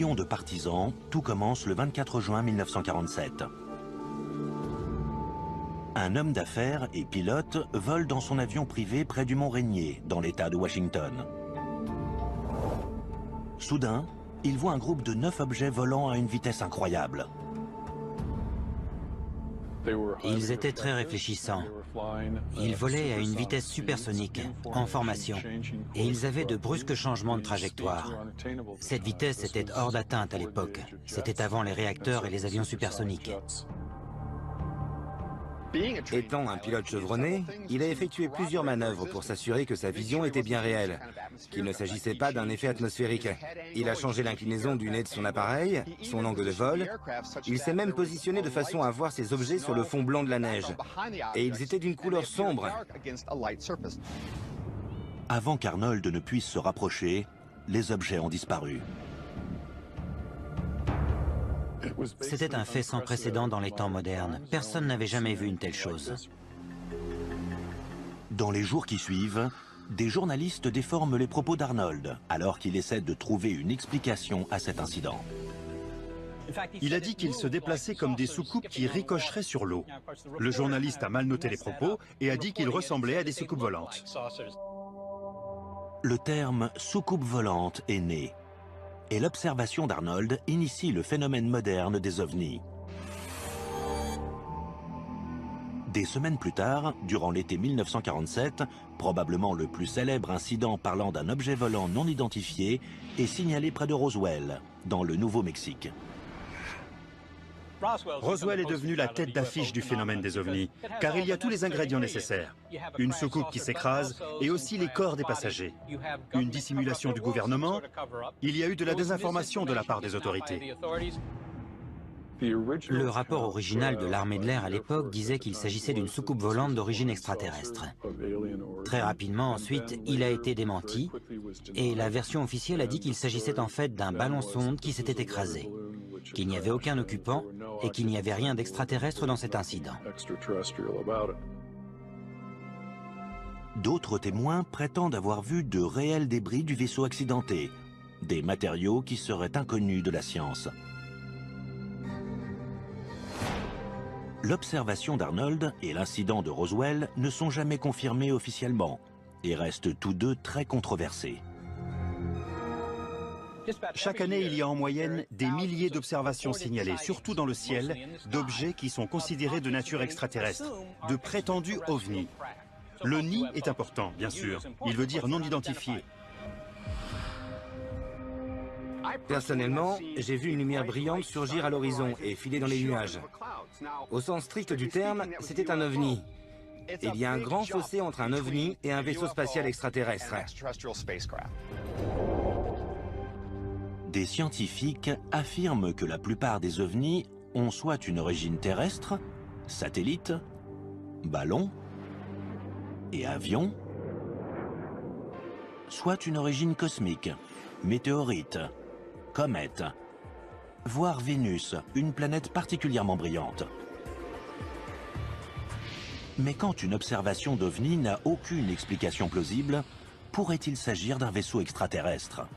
millions de partisans, tout commence le 24 juin 1947. Un homme d'affaires et pilote vole dans son avion privé près du mont Rainier, dans l'État de Washington. Soudain, il voit un groupe de 9 objets volant à une vitesse incroyable. Ils étaient très réfléchissants. Ils volaient à une vitesse supersonique, en formation, et ils avaient de brusques changements de trajectoire. Cette vitesse était hors d'atteinte à l'époque. C'était avant les réacteurs et les avions supersoniques. Étant un pilote chevronné, il a effectué plusieurs manœuvres pour s'assurer que sa vision était bien réelle, qu'il ne s'agissait pas d'un effet atmosphérique. Il a changé l'inclinaison du nez de son appareil, son angle de vol. Il s'est même positionné de façon à voir ces objets sur le fond blanc de la neige. Et ils étaient d'une couleur sombre. Avant qu'Arnold ne puisse se rapprocher, les objets ont disparu. C'était un fait sans précédent dans les temps modernes. Personne n'avait jamais vu une telle chose. Dans les jours qui suivent, des journalistes déforment les propos d'Arnold, alors qu'il essaie de trouver une explication à cet incident. Il a dit qu'il se déplaçait comme des soucoupes qui ricocheraient sur l'eau. Le journaliste a mal noté les propos et a dit qu'il ressemblait à des soucoupes volantes. Le terme soucoupe volante est né. Et l'observation d'Arnold initie le phénomène moderne des ovnis. Des semaines plus tard, durant l'été 1947, probablement le plus célèbre incident parlant d'un objet volant non identifié est signalé près de Roswell, dans le Nouveau-Mexique. Roswell est devenu la tête d'affiche du phénomène des ovnis, car il y a tous les ingrédients nécessaires. Une soucoupe qui s'écrase et aussi les corps des passagers. Une dissimulation du gouvernement. Il y a eu de la désinformation de la part des autorités. Le rapport original de l'armée de l'air à l'époque disait qu'il s'agissait d'une soucoupe volante d'origine extraterrestre. Très rapidement ensuite, il a été démenti et la version officielle a dit qu'il s'agissait en fait d'un ballon-sonde qui s'était écrasé, qu'il n'y avait aucun occupant et qu'il n'y avait rien d'extraterrestre dans cet incident. D'autres témoins prétendent avoir vu de réels débris du vaisseau accidenté, des matériaux qui seraient inconnus de la science. L'observation d'Arnold et l'incident de Roswell ne sont jamais confirmés officiellement et restent tous deux très controversés. Chaque année, il y a en moyenne des milliers d'observations signalées, surtout dans le ciel, d'objets qui sont considérés de nature extraterrestre, de prétendus ovnis. Le NI est important, bien sûr. Il veut dire non identifié. Personnellement, j'ai vu une lumière brillante surgir à l'horizon et filer dans les nuages. Au sens strict du terme, c'était un ovni. Il y a un grand fossé entre un ovni et un vaisseau spatial extraterrestre. Des scientifiques affirment que la plupart des ovnis ont soit une origine terrestre, satellite, ballon et avion, soit une origine cosmique, météorite, comète, voire Vénus, une planète particulièrement brillante. Mais quand une observation d'OVNI n'a aucune explication plausible, pourrait-il s'agir d'un vaisseau extraterrestre?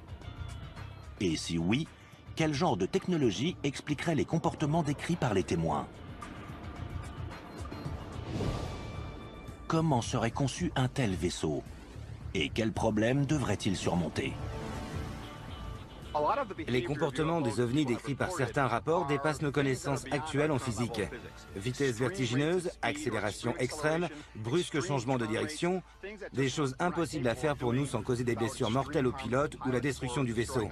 Et si oui, quel genre de technologie expliquerait les comportements décrits par les témoins? Comment serait conçu un tel vaisseau? Et quels problèmes devrait-il surmonter? Les comportements des ovnis décrits par certains rapports dépassent nos connaissances actuelles en physique. Vitesse vertigineuse, accélération extrême, brusque changement de direction, des choses impossibles à faire pour nous sans causer des blessures mortelles aux pilotes ou la destruction du vaisseau.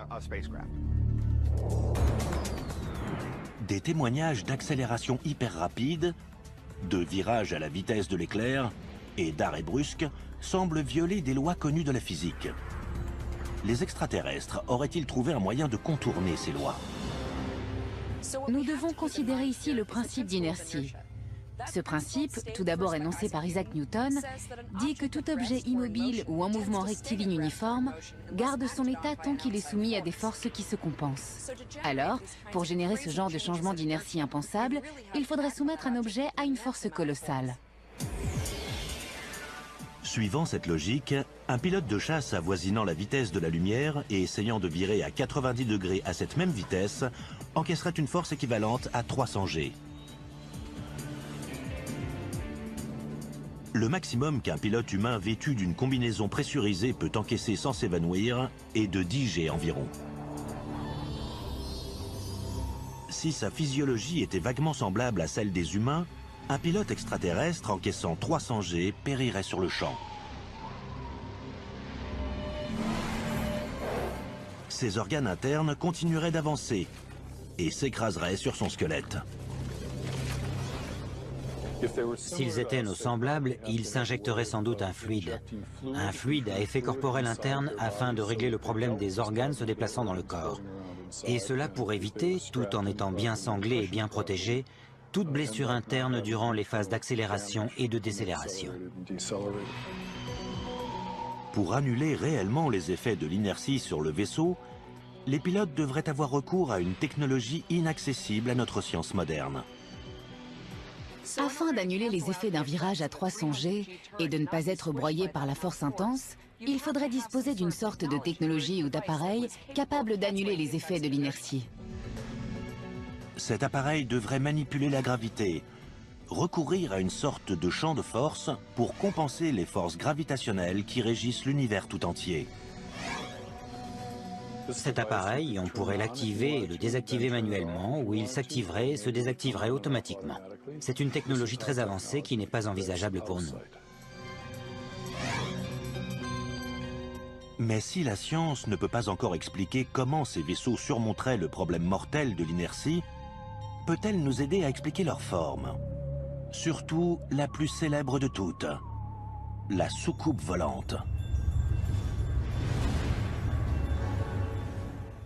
Des témoignages d'accélération hyper rapide, de virage à la vitesse de l'éclair et d'arrêt brusque semblent violer des lois connues de la physique. Les extraterrestres auraient-ils trouvé un moyen de contourner ces lois? Nous devons considérer ici le principe d'inertie. Ce principe, tout d'abord énoncé par Isaac Newton, dit que tout objet immobile ou en mouvement rectiligne uniforme garde son état tant qu'il est soumis à des forces qui se compensent. Alors, pour générer ce genre de changement d'inertie impensable, il faudrait soumettre un objet à une force colossale. Suivant cette logique, un pilote de chasse avoisinant la vitesse de la lumière et essayant de virer à 90 degrés à cette même vitesse encaisserait une force équivalente à 300 G. Le maximum qu'un pilote humain vêtu d'une combinaison pressurisée peut encaisser sans s'évanouir est de 10 G environ. Si sa physiologie était vaguement semblable à celle des humains, un pilote extraterrestre encaissant 300 G périrait sur le champ. Ses organes internes continueraient d'avancer et s'écraseraient sur son squelette. S'ils étaient nos semblables, ils s'injecteraient sans doute un fluide à effet corporel interne afin de régler le problème des organes se déplaçant dans le corps. Et cela pour éviter, tout en étant bien sanglé et bien protégé, toute blessure interne durant les phases d'accélération et de décélération. Pour annuler réellement les effets de l'inertie sur le vaisseau, les pilotes devraient avoir recours à une technologie inaccessible à notre science moderne. Afin d'annuler les effets d'un virage à 300 G et de ne pas être broyé par la force intense, il faudrait disposer d'une sorte de technologie ou d'appareil capable d'annuler les effets de l'inertie. Cet appareil devrait manipuler la gravité, recourir à une sorte de champ de force pour compenser les forces gravitationnelles qui régissent l'univers tout entier. Cet appareil, on pourrait l'activer et le désactiver manuellement, ou il s'activerait et se désactiverait automatiquement. C'est une technologie très avancée qui n'est pas envisageable pour nous. Mais si la science ne peut pas encore expliquer comment ces vaisseaux surmonteraient le problème mortel de l'inertie, peut-elle nous aider à expliquer leur forme? Surtout la plus célèbre de toutes, la soucoupe volante.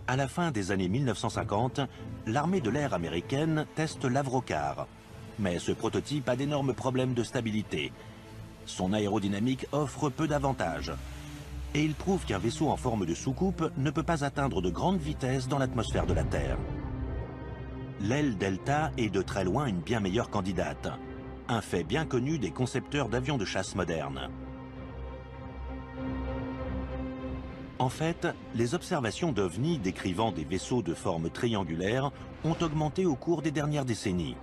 À la fin des années 1950, l'armée de l'air américaine teste l'Avrocar. Mais ce prototype a d'énormes problèmes de stabilité. Son aérodynamique offre peu d'avantages. Et il prouve qu'un vaisseau en forme de soucoupe ne peut pas atteindre de grandes vitesses dans l'atmosphère de la Terre. L'aile Delta est de très loin une bien meilleure candidate. Un fait bien connu des concepteurs d'avions de chasse modernes. En fait, les observations d'OVNI décrivant des vaisseaux de forme triangulaire ont augmenté au cours des dernières décennies.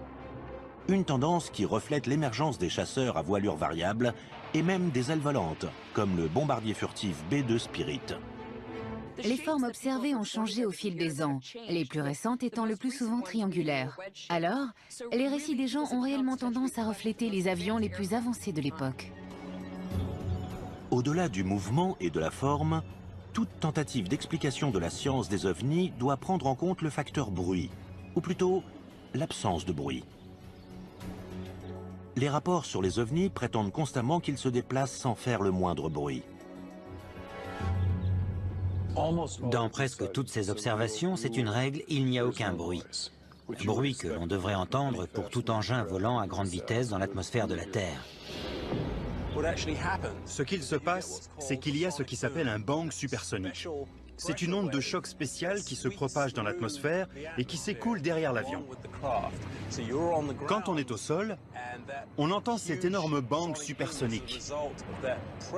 Une tendance qui reflète l'émergence des chasseurs à voilure variable et même des ailes volantes, comme le bombardier furtif B-2 Spirit. Les formes observées ont changé au fil des ans, les plus récentes étant le plus souvent triangulaires. Alors, les récits des gens ont réellement tendance à refléter les avions les plus avancés de l'époque. Au-delà du mouvement et de la forme, toute tentative d'explication de la science des ovnis doit prendre en compte le facteur bruit, ou plutôt l'absence de bruit. Les rapports sur les ovnis prétendent constamment qu'ils se déplacent sans faire le moindre bruit. Dans presque toutes ces observations, c'est une règle, il n'y a aucun bruit. Bruit que l'on devrait entendre pour tout engin volant à grande vitesse dans l'atmosphère de la Terre. Ce qu'il se passe, c'est qu'il y a ce qui s'appelle un bang supersonique. C'est une onde de choc spéciale qui se propage dans l'atmosphère et qui s'écoule derrière l'avion. Quand on est au sol, on entend cet énorme bang supersonique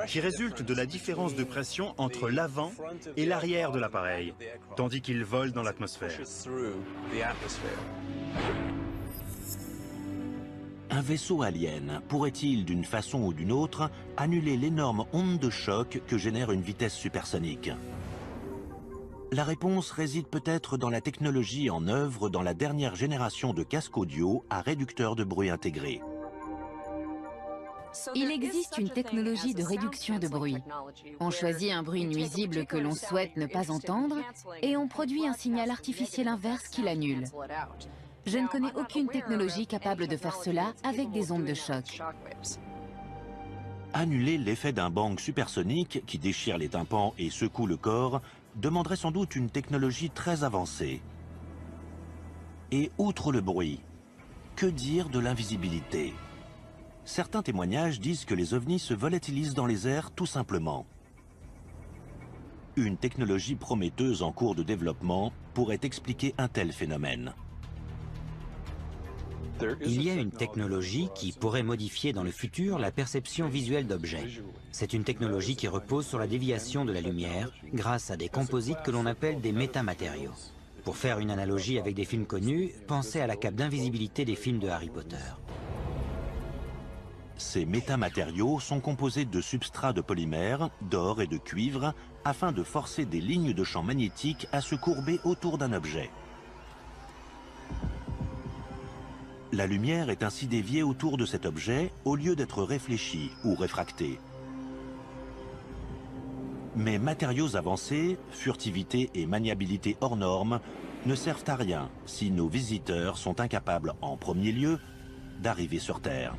qui résulte de la différence de pression entre l'avant et l'arrière de l'appareil, tandis qu'il vole dans l'atmosphère. Un vaisseau alien pourrait-il, d'une façon ou d'une autre, annuler l'énorme onde de choc que génère une vitesse supersonique? La réponse réside peut-être dans la technologie en œuvre dans la dernière génération de casques audio à réducteur de bruit intégré. Il existe une technologie de réduction de bruit. On choisit un bruit nuisible que l'on souhaite ne pas entendre et on produit un signal artificiel inverse qui l'annule. Je ne connais aucune technologie capable de faire cela avec des ondes de choc. Annuler l'effet d'un bang supersonique qui déchire les tympans et secoue le corps demanderait sans doute une technologie très avancée. Et outre le bruit, que dire de l'invisibilité? Certains témoignages disent que les ovnis se volatilisent dans les airs tout simplement. Une technologie prometteuse en cours de développement pourrait expliquer un tel phénomène. Il y a une technologie qui pourrait modifier dans le futur la perception visuelle d'objets. C'est une technologie qui repose sur la déviation de la lumière grâce à des composites que l'on appelle des métamatériaux. Pour faire une analogie avec des films connus, pensez à la cape d'invisibilité des films de Harry Potter. Ces métamatériaux sont composés de substrats de polymère, d'or et de cuivre afin de forcer des lignes de champ magnétique à se courber autour d'un objet. La lumière est ainsi déviée autour de cet objet au lieu d'être réfléchie ou réfractée. Mais matériaux avancés, furtivité et maniabilité hors normes ne servent à rien si nos visiteurs sont incapables, en premier lieu, d'arriver sur Terre.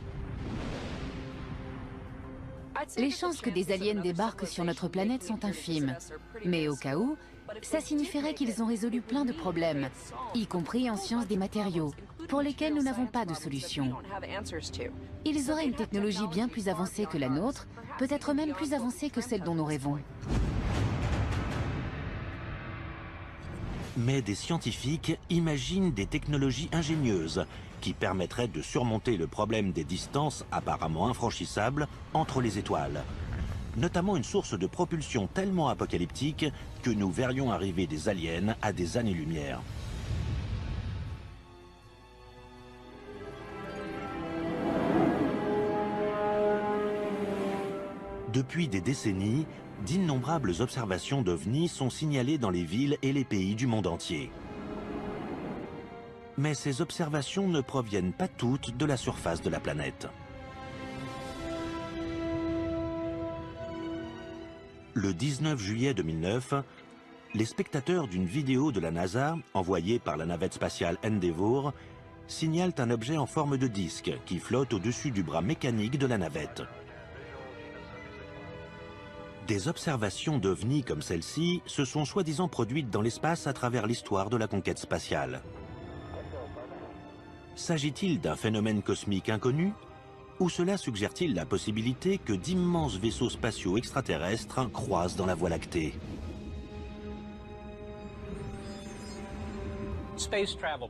Les chances que des aliens débarquent sur notre planète sont infimes. Mais au cas où, ça signifierait qu'ils ont résolu plein de problèmes, y compris en sciences des matériaux, pour lesquels nous n'avons pas de solution. Ils auraient une technologie bien plus avancée que la nôtre, peut-être même plus avancée que celle dont nous rêvons. Mais des scientifiques imaginent des technologies ingénieuses qui permettraient de surmonter le problème des distances apparemment infranchissables entre les étoiles. Notamment une source de propulsion tellement apocalyptique que nous verrions arriver des aliens à des années-lumière. Depuis des décennies, d'innombrables observations d'OVNI sont signalées dans les villes et les pays du monde entier. Mais ces observations ne proviennent pas toutes de la surface de la planète. Le 19 juillet 2009, les spectateurs d'une vidéo de la NASA, envoyée par la navette spatiale Endeavour, signalent un objet en forme de disque qui flotte au-dessus du bras mécanique de la navette. Des observations d'OVNI comme celle-ci se sont soi-disant produites dans l'espace à travers l'histoire de la conquête spatiale. S'agit-il d'un phénomène cosmique inconnu? Ou cela suggère-t-il la possibilité que d'immenses vaisseaux spatiaux extraterrestres croisent dans la Voie lactée?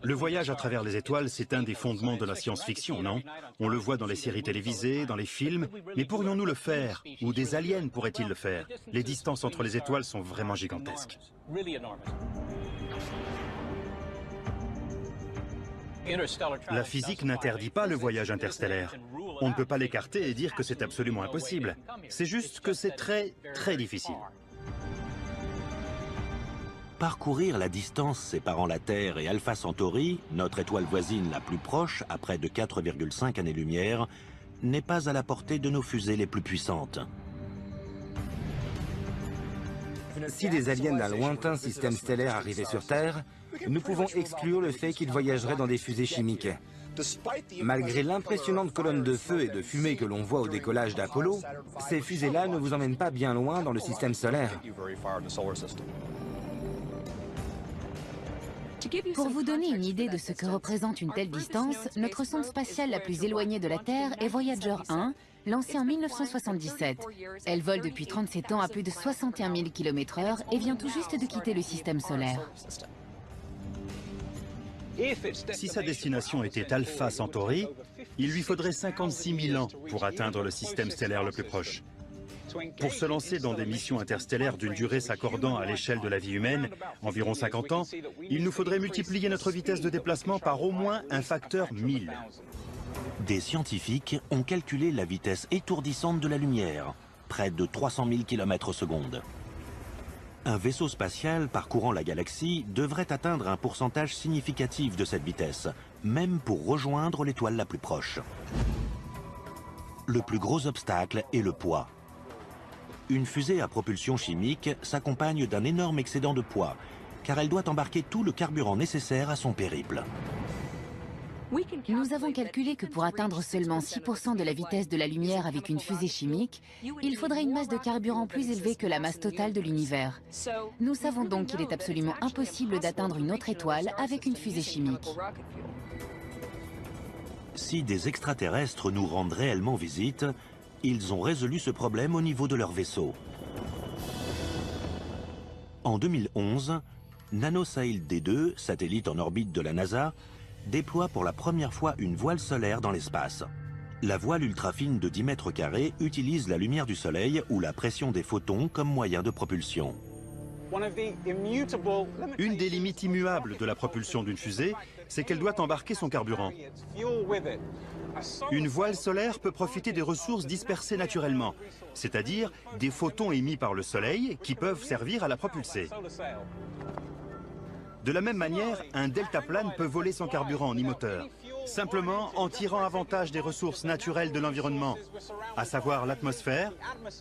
Le voyage à travers les étoiles, c'est un des fondements de la science-fiction, non? On le voit dans les séries télévisées, dans les films, mais pourrions-nous le faire? Ou des aliens pourraient-ils le faire? Les distances entre les étoiles sont vraiment gigantesques. La physique n'interdit pas le voyage interstellaire. On ne peut pas l'écarter et dire que c'est absolument impossible. C'est juste que c'est très, très difficile. Parcourir la distance séparant la Terre et Alpha Centauri, notre étoile voisine la plus proche à près de 4,5 années-lumière, n'est pas à la portée de nos fusées les plus puissantes. Si des aliens d'un lointain système stellaire arrivaient sur Terre, nous pouvons exclure le fait qu'ils voyageraient dans des fusées chimiques. Malgré l'impressionnante colonne de feu et de fumée que l'on voit au décollage d'Apollo, ces fusées-là ne vous emmènent pas bien loin dans le système solaire. Pour vous donner une idée de ce que représente une telle distance, notre sonde spatiale la plus éloignée de la Terre est Voyager 1, lancée en 1977. Elle vole depuis 37 ans à plus de 61 000 km/h et vient tout juste de quitter le système solaire. Si sa destination était Alpha Centauri, il lui faudrait 56 000 ans pour atteindre le système stellaire le plus proche. Pour se lancer dans des missions interstellaires d'une durée s'accordant à l'échelle de la vie humaine, environ 50 ans, il nous faudrait multiplier notre vitesse de déplacement par au moins un facteur 1000. Des scientifiques ont calculé la vitesse étourdissante de la lumière, près de 300 000 km/s. Un vaisseau spatial parcourant la galaxie devrait atteindre un pourcentage significatif de cette vitesse, même pour rejoindre l'étoile la plus proche. Le plus gros obstacle est le poids. Une fusée à propulsion chimique s'accompagne d'un énorme excédent de poids, car elle doit embarquer tout le carburant nécessaire à son périple. Nous avons calculé que pour atteindre seulement 6% de la vitesse de la lumière avec une fusée chimique, il faudrait une masse de carburant plus élevée que la masse totale de l'univers. Nous savons donc qu'il est absolument impossible d'atteindre une autre étoile avec une fusée chimique. Si des extraterrestres nous rendent réellement visite, ils ont résolu ce problème au niveau de leur vaisseau. En 2011, NanoSail D2, satellite en orbite de la NASA, déploie pour la première fois une voile solaire dans l'espace. La voile ultra-fine de 10 mètres carrés utilise la lumière du soleil ou la pression des photons comme moyen de propulsion. Une des limites immuables de la propulsion d'une fusée, c'est qu'elle doit embarquer son carburant. Une voile solaire peut profiter des ressources dispersées naturellement, c'est-à-dire des photons émis par le soleil qui peuvent servir à la propulser. De la même manière, un deltaplane peut voler son carburant en e-moteur, simplement en tirant avantage des ressources naturelles de l'environnement, à savoir l'atmosphère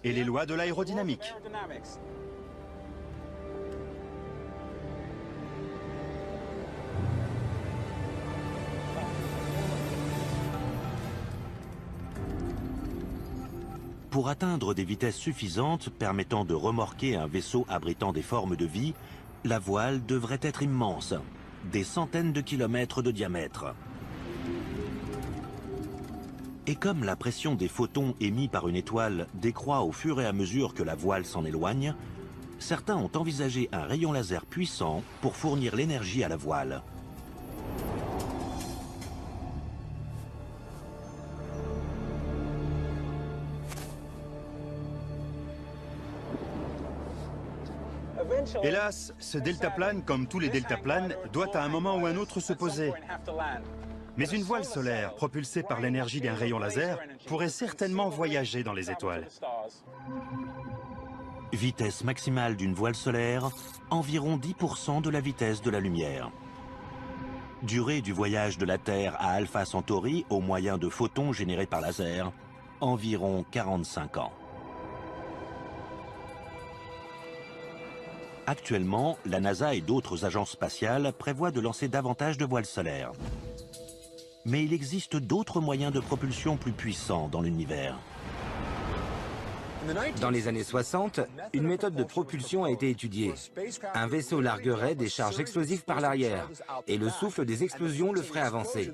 et les lois de l'aérodynamique. Pour atteindre des vitesses suffisantes permettant de remorquer un vaisseau abritant des formes de vie, la voile devrait être immense, des centaines de kilomètres de diamètre. Et comme la pression des photons émis par une étoile décroît au fur et à mesure que la voile s'en éloigne, certains ont envisagé un rayon laser puissant pour fournir l'énergie à la voile. Hélas, ce deltaplane, comme tous les deltaplanes, doit à un moment ou un autre se poser. Mais une voile solaire, propulsée par l'énergie d'un rayon laser, pourrait certainement voyager dans les étoiles. Vitesse maximale d'une voile solaire, environ 10% de la vitesse de la lumière. Durée du voyage de la Terre à Alpha Centauri au moyen de photons générés par laser, environ 45 ans. Actuellement, la NASA et d'autres agences spatiales prévoient de lancer davantage de voiles solaires. Mais il existe d'autres moyens de propulsion plus puissants dans l'univers. Dans les années 60, une méthode de propulsion a été étudiée. Un vaisseau larguerait des charges explosives par l'arrière, et le souffle des explosions le ferait avancer.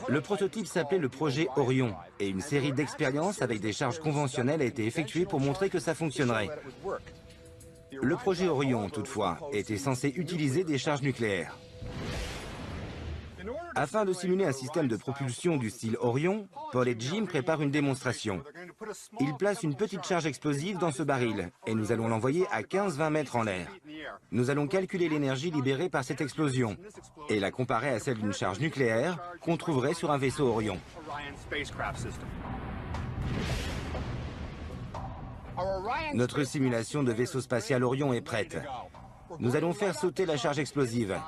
Le prototype s'appelait le projet Orion, et une série d'expériences avec des charges conventionnelles a été effectuée pour montrer que ça fonctionnerait. Le projet Orion, toutefois, était censé utiliser des charges nucléaires. Afin de simuler un système de propulsion du style Orion, Paul et Jim préparent une démonstration. Ils placent une petite charge explosive dans ce baril, et nous allons l'envoyer à 15-20 mètres en l'air. Nous allons calculer l'énergie libérée par cette explosion, et la comparer à celle d'une charge nucléaire qu'on trouverait sur un vaisseau Orion. Notre simulation de vaisseau spatial Orion est prête. Nous allons faire sauter la charge explosive,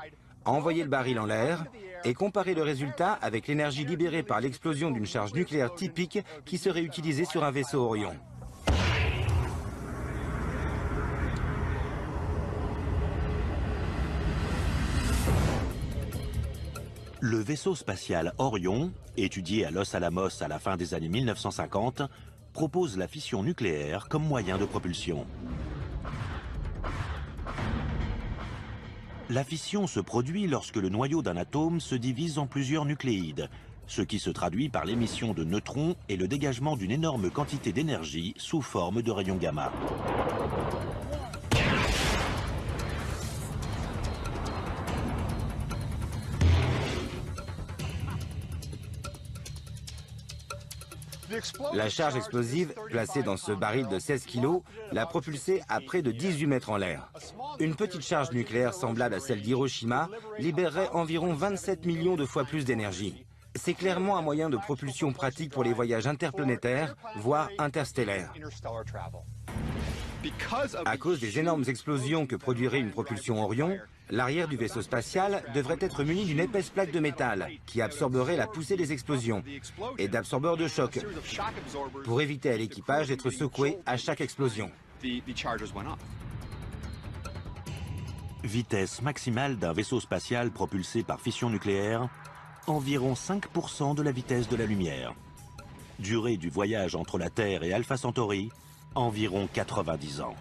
envoyer le baril en l'air et comparer le résultat avec l'énergie libérée par l'explosion d'une charge nucléaire typique qui serait utilisée sur un vaisseau Orion. Le vaisseau spatial Orion, étudié à Los Alamos à la fin des années 1950, propose la fission nucléaire comme moyen de propulsion. La fission se produit lorsque le noyau d'un atome se divise en plusieurs nucléides, ce qui se traduit par l'émission de neutrons et le dégagement d'une énorme quantité d'énergie sous forme de rayons gamma. La charge explosive, placée dans ce baril de 16 kg, l'a propulsé à près de 18 mètres en l'air. Une petite charge nucléaire semblable à celle d'Hiroshima libérerait environ 27 millions de fois plus d'énergie. C'est clairement un moyen de propulsion pratique pour les voyages interplanétaires, voire interstellaires. À cause des énormes explosions que produirait une propulsion Orion, l'arrière du vaisseau spatial devrait être muni d'une épaisse plaque de métal qui absorberait la poussée des explosions et d'absorbeurs de choc pour éviter à l'équipage d'être secoué à chaque explosion. Vitesse maximale d'un vaisseau spatial propulsé par fission nucléaire, environ 5% de la vitesse de la lumière. Durée du voyage entre la Terre et Alpha Centauri, environ 90 ans.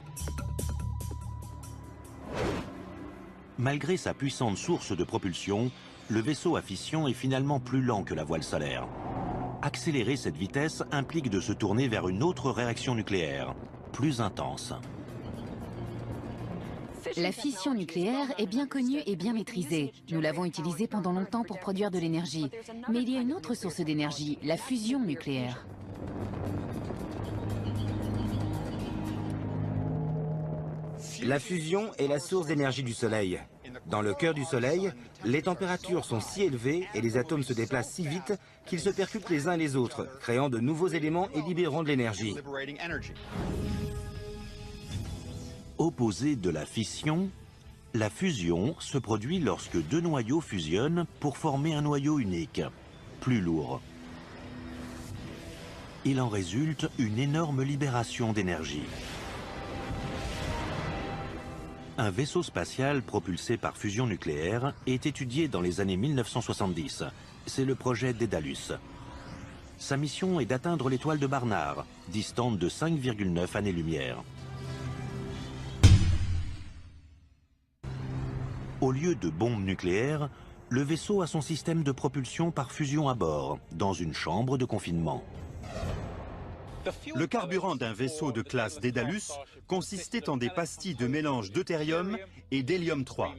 Malgré sa puissante source de propulsion, le vaisseau à fission est finalement plus lent que la voile solaire. Accélérer cette vitesse implique de se tourner vers une autre réaction nucléaire, plus intense. La fission nucléaire est bien connue et bien maîtrisée. Nous l'avons utilisée pendant longtemps pour produire de l'énergie. Mais il y a une autre source d'énergie, la fusion nucléaire. La fusion est la source d'énergie du Soleil. Dans le cœur du Soleil, les températures sont si élevées et les atomes se déplacent si vite qu'ils se percutent les uns les autres, créant de nouveaux éléments et libérant de l'énergie. Opposée de la fission, la fusion se produit lorsque deux noyaux fusionnent pour former un noyau unique, plus lourd. Il en résulte une énorme libération d'énergie. Un vaisseau spatial propulsé par fusion nucléaire est étudié dans les années 1970. C'est le projet Daedalus. Sa mission est d'atteindre l'étoile de Barnard, distante de 5,9 années-lumière. Au lieu de bombes nucléaires, le vaisseau a son système de propulsion par fusion à bord, dans une chambre de confinement. Le carburant d'un vaisseau de classe Daedalus consistait en des pastilles de mélange deutérium et d'hélium-3.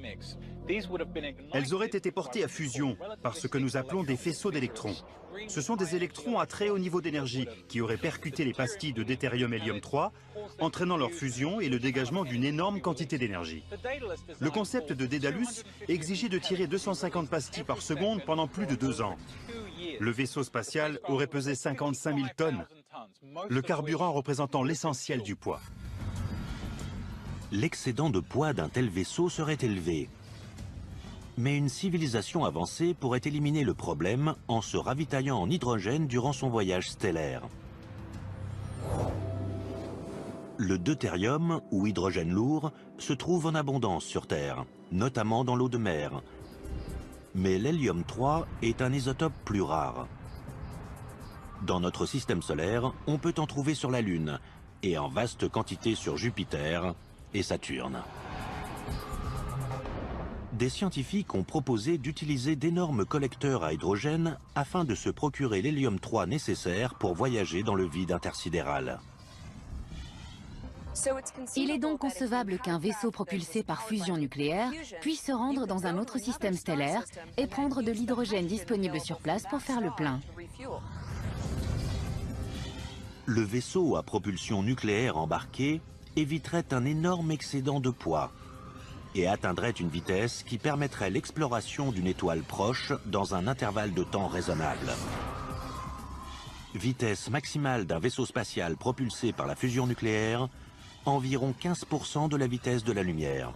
Elles auraient été portées à fusion par ce que nous appelons des faisceaux d'électrons. Ce sont des électrons à très haut niveau d'énergie qui auraient percuté les pastilles de deutérium-hélium-3, entraînant leur fusion et le dégagement d'une énorme quantité d'énergie. Le concept de Daedalus exigeait de tirer 250 pastilles par seconde pendant plus de 2 ans. Le vaisseau spatial aurait pesé 55 000 tonnes, le carburant représentant l'essentiel du poids. L'excédent de poids d'un tel vaisseau serait élevé. Mais une civilisation avancée pourrait éliminer le problème en se ravitaillant en hydrogène durant son voyage stellaire. Le deutérium, ou hydrogène lourd, se trouve en abondance sur Terre, notamment dans l'eau de mer. Mais l'hélium-3 est un isotope plus rare. Dans notre système solaire, on peut en trouver sur la Lune, et en vaste quantité sur Jupiter et Saturne. Des scientifiques ont proposé d'utiliser d'énormes collecteurs à hydrogène afin de se procurer l'hélium-3 nécessaire pour voyager dans le vide intersidéral. Il est donc concevable qu'un vaisseau propulsé par fusion nucléaire puisse se rendre dans un autre système stellaire et prendre de l'hydrogène disponible sur place pour faire le plein. Le vaisseau à propulsion nucléaire embarqué éviterait un énorme excédent de poids et atteindrait une vitesse qui permettrait l'exploration d'une étoile proche dans un intervalle de temps raisonnable. Vitesse maximale d'un vaisseau spatial propulsé par la fusion nucléaire, environ 15% de la vitesse de la lumière.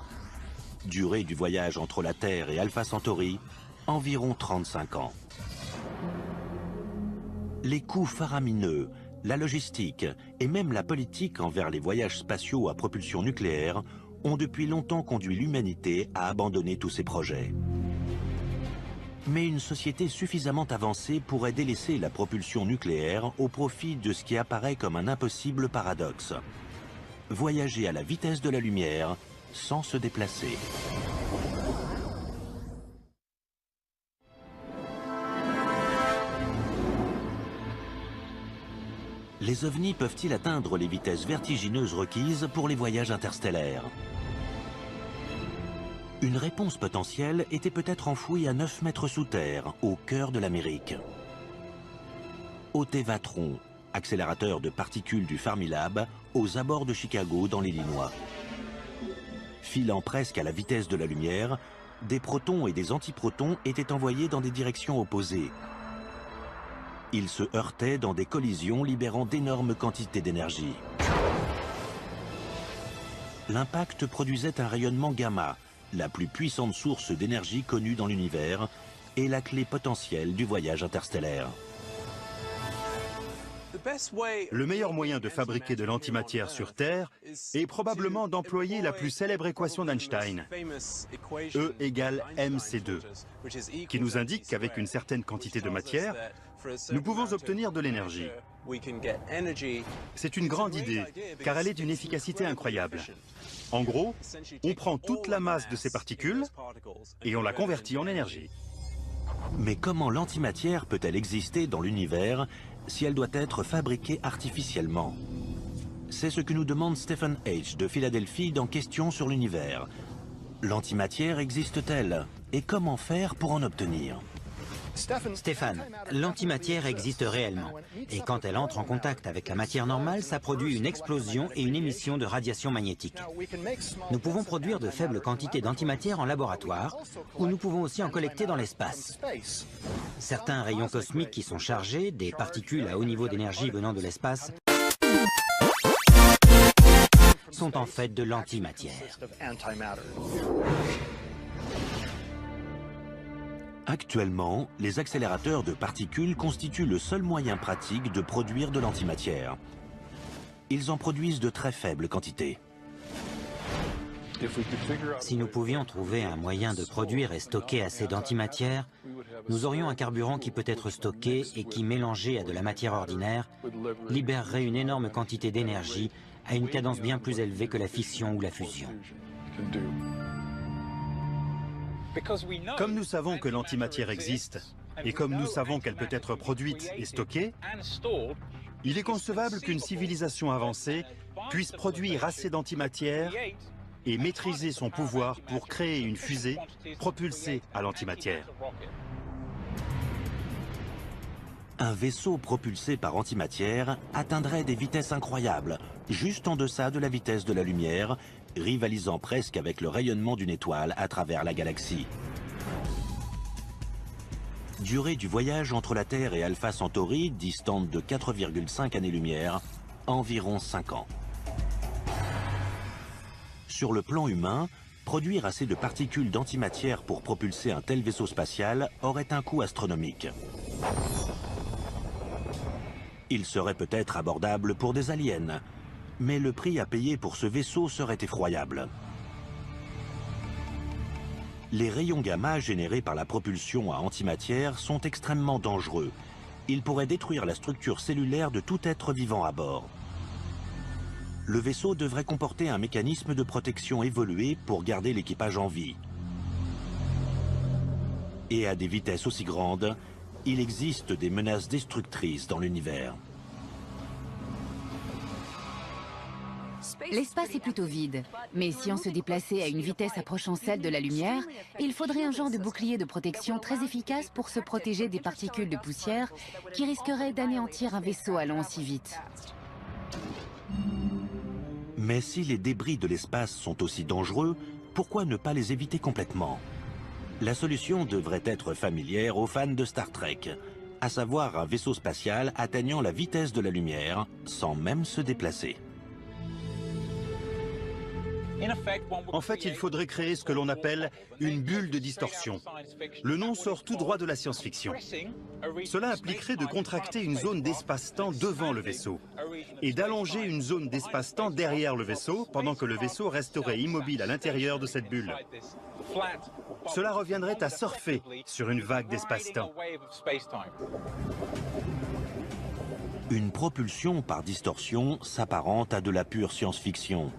Durée du voyage entre la Terre et Alpha Centauri, environ 35 ans. Les coûts faramineux, la logistique et même la politique envers les voyages spatiaux à propulsion nucléaire ont depuis longtemps conduit l'humanité à abandonner tous ces projets. Mais une société suffisamment avancée pourrait délaisser la propulsion nucléaire au profit de ce qui apparaît comme un impossible paradoxe. Voyager à la vitesse de la lumière sans se déplacer. Les ovnis peuvent-ils atteindre les vitesses vertigineuses requises pour les voyages interstellaires? Une réponse potentielle était peut-être enfouie à 9 mètres sous terre, au cœur de l'Amérique. Au Tevatron, accélérateur de particules du Fermilab, aux abords de Chicago, dans l'Illinois. Filant presque à la vitesse de la lumière, des protons et des antiprotons étaient envoyés dans des directions opposées. Ils se heurtaient dans des collisions libérant d'énormes quantités d'énergie. L'impact produisait un rayonnement gamma, la plus puissante source d'énergie connue dans l'univers et la clé potentielle du voyage interstellaire. Le meilleur moyen de fabriquer de l'antimatière sur Terre est probablement d'employer la plus célèbre équation d'Einstein, E égale mc2, qui nous indique qu'avec une certaine quantité de matière, nous pouvons obtenir de l'énergie. C'est une grande idée, car elle est d'une efficacité incroyable. En gros, on prend toute la masse de ces particules et on la convertit en énergie. Mais comment l'antimatière peut-elle exister dans l'univers si elle doit être fabriquée artificiellement? C'est ce que nous demande Stephen H. de Philadelphie dans Questions sur l'univers, L'antimatière existe-t-elle? Et comment faire pour en obtenir? Stéphane, l'antimatière existe réellement. Et quand elle entre en contact avec la matière normale, ça produit une explosion et une émission de radiation magnétique. Nous pouvons produire de faibles quantités d'antimatière en laboratoire, ou nous pouvons aussi en collecter dans l'espace. Certains rayons cosmiques qui sont chargés, des particules à haut niveau d'énergie venant de l'espace, sont en fait de l'antimatière. Actuellement, les accélérateurs de particules constituent le seul moyen pratique de produire de l'antimatière. Ils en produisent de très faibles quantités. Si nous pouvions trouver un moyen de produire et stocker assez d'antimatière, nous aurions un carburant qui peut être stocké et qui, mélangé à de la matière ordinaire, libérerait une énorme quantité d'énergie à une cadence bien plus élevée que la fission ou la fusion. Comme nous savons que l'antimatière existe, et comme nous savons qu'elle peut être produite et stockée, il est concevable qu'une civilisation avancée puisse produire assez d'antimatière et maîtriser son pouvoir pour créer une fusée propulsée à l'antimatière. Un vaisseau propulsé par antimatière atteindrait des vitesses incroyables, juste en deçà de la vitesse de la lumière, rivalisant presque avec le rayonnement d'une étoile à travers la galaxie. Durée du voyage entre la Terre et Alpha Centauri, distante de 4,5 années-lumière, environ 5 ans. Sur le plan humain, produire assez de particules d'antimatière pour propulser un tel vaisseau spatial aurait un coût astronomique. Il serait peut-être abordable pour des aliens, mais le prix à payer pour ce vaisseau serait effroyable. Les rayons gamma générés par la propulsion à antimatière sont extrêmement dangereux. Ils pourraient détruire la structure cellulaire de tout être vivant à bord. Le vaisseau devrait comporter un mécanisme de protection évolué pour garder l'équipage en vie. Et à des vitesses aussi grandes, il existe des menaces destructrices dans l'univers. L'espace est plutôt vide, mais si on se déplaçait à une vitesse approchant celle de la lumière, il faudrait un genre de bouclier de protection très efficace pour se protéger des particules de poussière qui risqueraient d'anéantir un vaisseau allant aussi vite. Mais si les débris de l'espace sont aussi dangereux, pourquoi ne pas les éviter complètement? La solution devrait être familière aux fans de Star Trek, à savoir un vaisseau spatial atteignant la vitesse de la lumière sans même se déplacer. En fait, il faudrait créer ce que l'on appelle une bulle de distorsion. Le nom sort tout droit de la science-fiction. Cela impliquerait de contracter une zone d'espace-temps devant le vaisseau et d'allonger une zone d'espace-temps derrière le vaisseau pendant que le vaisseau resterait immobile à l'intérieur de cette bulle. Cela reviendrait à surfer sur une vague d'espace-temps. Une propulsion par distorsion s'apparente à de la pure science-fiction.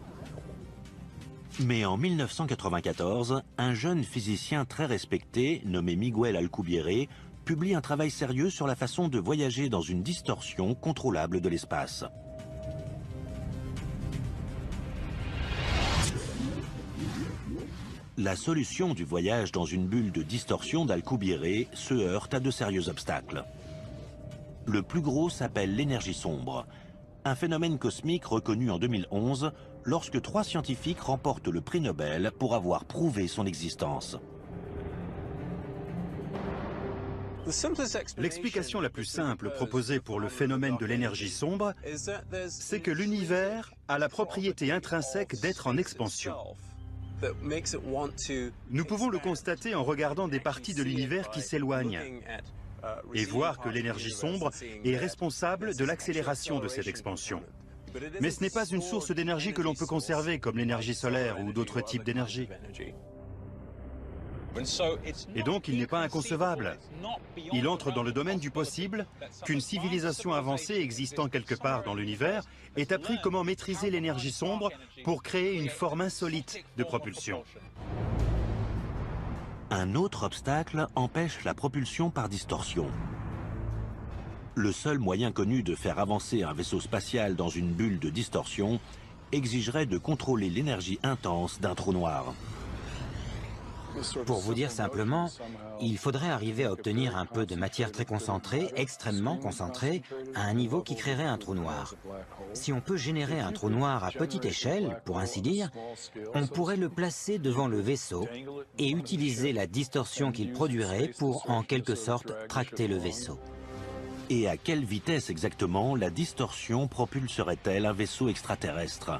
Mais en 1994, un jeune physicien très respecté, nommé Miguel Alcubierre, publie un travail sérieux sur la façon de voyager dans une distorsion contrôlable de l'espace. La solution du voyage dans une bulle de distorsion d'Alcubierre se heurte à de sérieux obstacles. Le plus gros s'appelle l'énergie sombre, un phénomène cosmique reconnu en 2011 lorsque 3 scientifiques remportent le prix Nobel pour avoir prouvé son existence. L'explication la plus simple proposée pour le phénomène de l'énergie sombre, c'est que l'univers a la propriété intrinsèque d'être en expansion. Nous pouvons le constater en regardant des parties de l'univers qui s'éloignent et voir que l'énergie sombre est responsable de l'accélération de cette expansion. Mais ce n'est pas une source d'énergie que l'on peut conserver, comme l'énergie solaire ou d'autres types d'énergie. Et donc, il n'est pas inconcevable. Il entre dans le domaine du possible qu'une civilisation avancée existant quelque part dans l'univers ait appris comment maîtriser l'énergie sombre pour créer une forme insolite de propulsion. Un autre obstacle empêche la propulsion par distorsion. Le seul moyen connu de faire avancer un vaisseau spatial dans une bulle de distorsion exigerait de contrôler l'énergie intense d'un trou noir. Pour vous dire simplement, il faudrait arriver à obtenir un peu de matière très concentrée, extrêmement concentrée, à un niveau qui créerait un trou noir. Si on peut générer un trou noir à petite échelle, pour ainsi dire, on pourrait le placer devant le vaisseau et utiliser la distorsion qu'il produirait pour, en quelque sorte, tracter le vaisseau. Et à quelle vitesse exactement la distorsion propulserait-elle un vaisseau extraterrestre?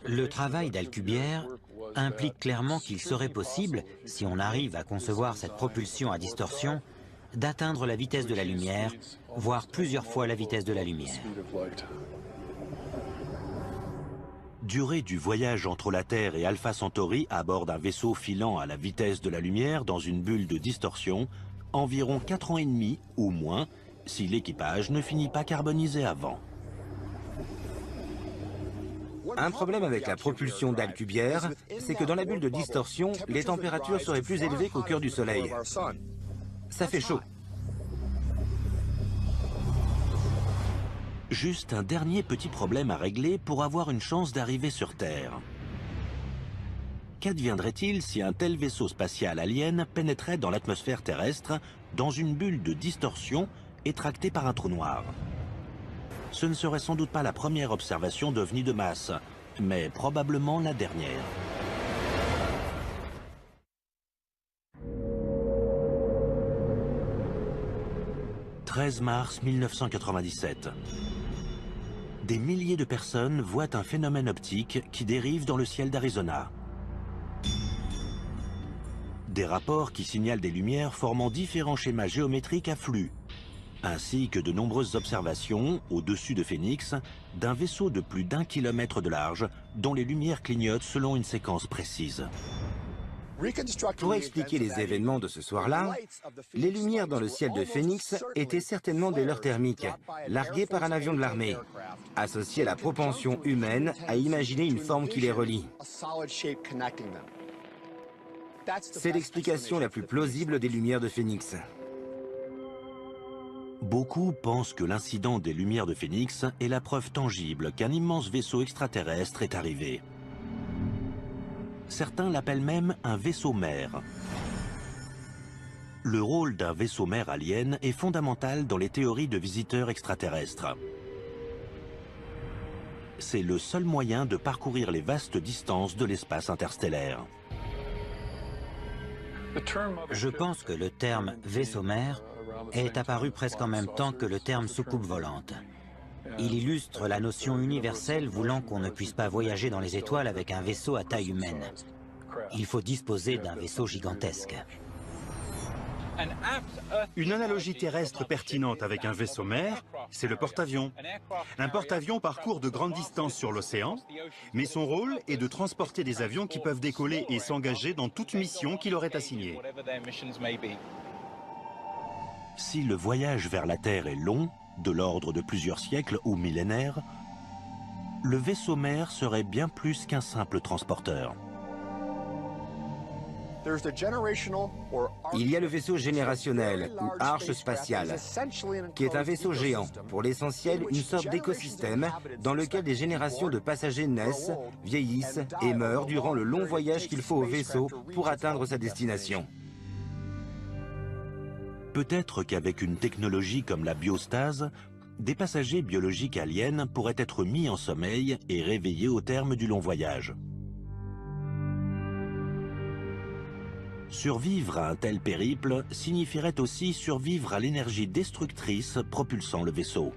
Le travail d'Alcubierre implique clairement qu'il serait possible, si on arrive à concevoir cette propulsion à distorsion, d'atteindre la vitesse de la lumière, voire plusieurs fois la vitesse de la lumière. Durée du voyage entre la Terre et Alpha Centauri à bord d'un vaisseau filant à la vitesse de la lumière dans une bulle de distorsion, environ 4 ans et demi ou moins, si l'équipage ne finit pas carbonisé avant. Un problème avec la propulsion d'Alcubierre, c'est que dans la bulle de distorsion, les températures seraient plus élevées qu'au cœur du Soleil. Ça fait chaud. Juste un dernier petit problème à régler pour avoir une chance d'arriver sur Terre. Qu'adviendrait-il si un tel vaisseau spatial alien pénétrait dans l'atmosphère terrestre dans une bulle de distorsion et tracté par un trou noir? Ce ne serait sans doute pas la première observation d'OVNI de masse, mais probablement la dernière. « 13 mars 1997. Des milliers de personnes voient un phénomène optique qui dérive dans le ciel d'Arizona. Des rapports qui signalent des lumières formant différents schémas géométriques à flux, ainsi que de nombreuses observations, au-dessus de Phoenix, d'un vaisseau de plus d'1 kilomètre de large, dont les lumières clignotent selon une séquence précise. Pour expliquer les événements de ce soir-là, les lumières dans le ciel de Phoenix étaient certainement des leurres thermiques, larguées par un avion de l'armée, associées à la propension humaine à imaginer une forme qui les relie. C'est l'explication la plus plausible des lumières de Phoenix. Beaucoup pensent que l'incident des lumières de Phoenix est la preuve tangible qu'un immense vaisseau extraterrestre est arrivé. Certains l'appellent même un vaisseau-mère. Le rôle d'un vaisseau-mère alien est fondamental dans les théories de visiteurs extraterrestres. C'est le seul moyen de parcourir les vastes distances de l'espace interstellaire. Je pense que le terme vaisseau-mère est apparu presque en même temps que le terme soucoupe volante. Il illustre la notion universelle voulant qu'on ne puisse pas voyager dans les étoiles avec un vaisseau à taille humaine. Il faut disposer d'un vaisseau gigantesque. Une analogie terrestre pertinente avec un vaisseau-mère, c'est le porte-avions. Un porte-avions parcourt de grandes distances sur l'océan, mais son rôle est de transporter des avions qui peuvent décoller et s'engager dans toute mission qui leur est assignée. Si le voyage vers la Terre est long, de l'ordre de plusieurs siècles ou millénaires, le vaisseau-mère serait bien plus qu'un simple transporteur. Il y a le vaisseau générationnel, ou arche spatiale, qui est un vaisseau géant, pour l'essentiel une sorte d'écosystème dans lequel des générations de passagers naissent, vieillissent et meurent durant le long voyage qu'il faut au vaisseau pour atteindre sa destination. Peut-être qu'avec une technologie comme la biostase, des passagers biologiques aliens pourraient être mis en sommeil et réveillés au terme du long voyage. Survivre à un tel périple signifierait aussi survivre à l'énergie destructrice propulsant le vaisseau.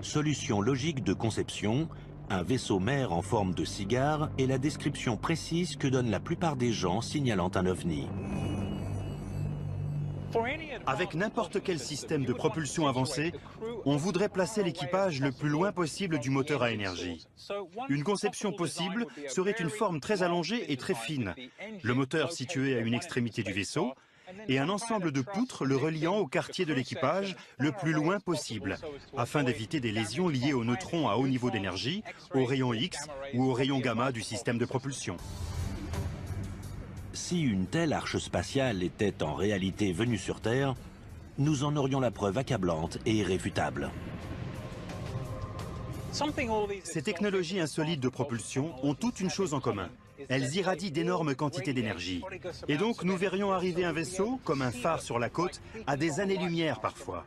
Solution logique de conception, un vaisseau-mère en forme de cigare est la description précise que donnent la plupart des gens signalant un ovni. Avec n'importe quel système de propulsion avancé, on voudrait placer l'équipage le plus loin possible du moteur à énergie. Une conception possible serait une forme très allongée et très fine, le moteur situé à une extrémité du vaisseau, et un ensemble de poutres le reliant au quartier de l'équipage le plus loin possible, afin d'éviter des lésions liées aux neutrons à haut niveau d'énergie, aux rayons X ou aux rayons gamma du système de propulsion. Si une telle arche spatiale était en réalité venue sur Terre, nous en aurions la preuve accablante et irréfutable. Ces technologies insolites de propulsion ont toutes une chose en commun. Elles irradient d'énormes quantités d'énergie. Et donc nous verrions arriver un vaisseau, comme un phare sur la côte, à des années-lumière parfois.